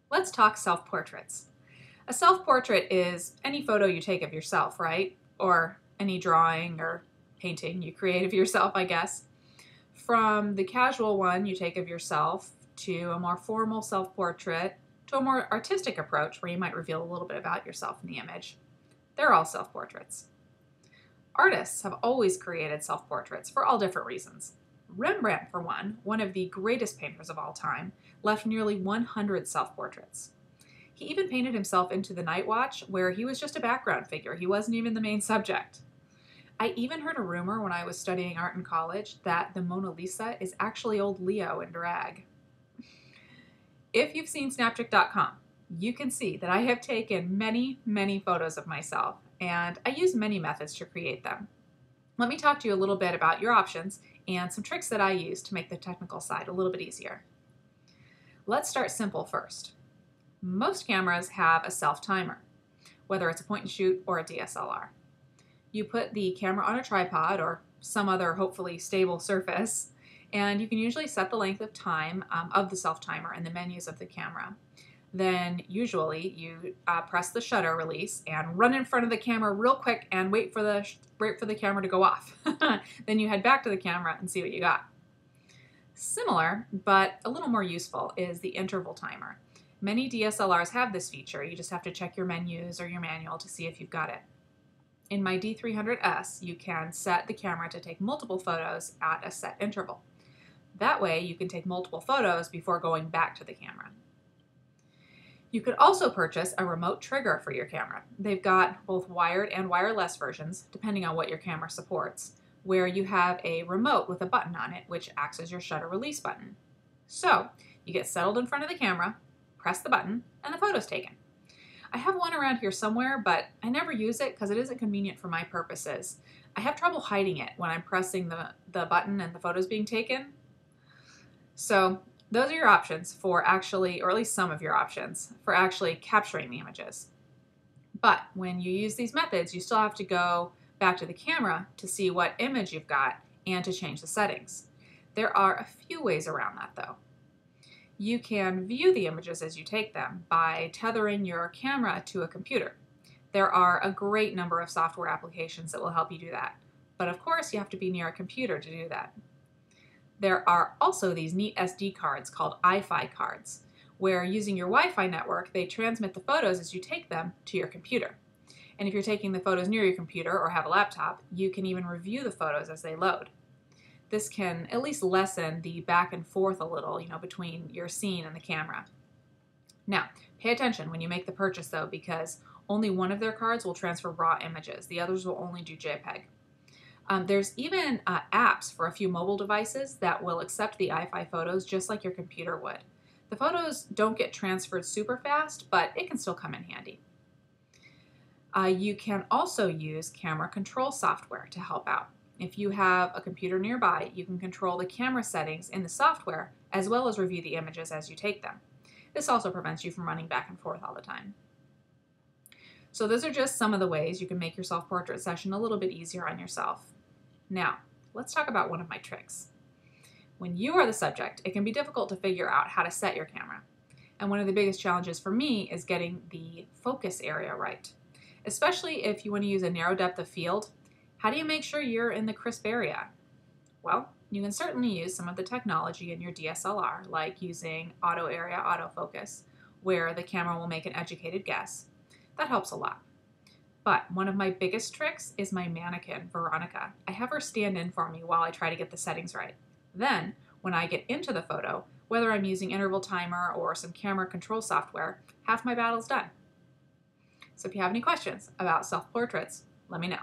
Let's talk self-portraits. A self-portrait is any photo you take of yourself, right? Or any drawing or painting you create of yourself, I guess. From the casual one you take of yourself to a more formal self-portrait to a more artistic approach where you might reveal a little bit about yourself in the image. They're all self-portraits. Artists have always created self-portraits for all different reasons. Rembrandt, for one of the greatest painters of all time, left nearly 100 self-portraits. He even painted himself into The Night Watch, where he was just a background figure. He wasn't even the main subject. I even heard a rumor when I was studying art in college that the Mona Lisa is actually old Leo in drag. If you've seen SnapChick's.com, you can see that I have taken many photos of myself, and I use many methods to create them. Let me talk to you a little bit about your options and some tricks that I use to make the technical side a little bit easier. Let's start simple first. Most cameras have a self-timer, whether it's a point and shoot or a DSLR. You put the camera on a tripod or some other hopefully stable surface, and you can usually set the length of time of the self-timer in the menus of the camera. Then usually you press the shutter release and run in front of the camera real quick and wait for the camera to go off. Then you head back to the camera and see what you got. Similar, but a little more useful, is the interval timer. Many DSLRs have this feature. You just have to check your menus or your manual to see if you've got it. In my D300S, you can set the camera to take multiple photos at a set interval. That way you can take multiple photos before going back to the camera. You could also purchase a remote trigger for your camera. They've got both wired and wireless versions, depending on what your camera supports, where you have a remote with a button on it, which acts as your shutter release button. So you get settled in front of the camera, press the button, and the photo's taken. I have one around here somewhere, but I never use it because it isn't convenient for my purposes. I have trouble hiding it when I'm pressing the button and the photo's being taken. So those are your options for actually, or at least some of your options, for actually capturing the images. But when you use these methods, you still have to go back to the camera to see what image you've got and to change the settings. There are a few ways around that though. You can view the images as you take them by tethering your camera to a computer. There are a great number of software applications that will help you do that. But of course, you have to be near a computer to do that. There are also these neat SD cards called iFi cards, where using your Wi-Fi network, they transmit the photos as you take them to your computer. And if you're taking the photos near your computer or have a laptop, you can even review the photos as they load. This can at least lessen the back and forth a little, between your scene and the camera. Now, pay attention when you make the purchase though, because only one of their cards will transfer raw images. The others will only do JPEG. There's even apps for a few mobile devices that will accept the iFi photos just like your computer would. The photos don't get transferred super fast, but it can still come in handy. You can also use camera control software to help out. If you have a computer nearby, you can control the camera settings in the software as well as review the images as you take them. This also prevents you from running back and forth all the time. So those are just some of the ways you can make your self-portrait session a little bit easier on yourself. Now, let's talk about one of my tricks. When you are the subject, it can be difficult to figure out how to set your camera. And one of the biggest challenges for me is getting the focus area right. Especially if you want to use a narrow depth of field, how do you make sure you're in the crisp area? Well, you can certainly use some of the technology in your DSLR, like using auto area autofocus, where the camera will make an educated guess. That helps a lot. But one of my biggest tricks is my mannequin, Veronica. I have her stand in for me while I try to get the settings right. Then, when I get into the photo, whether I'm using interval timer or some camera control software, half my battle's done. So if you have any questions about self-portraits, let me know.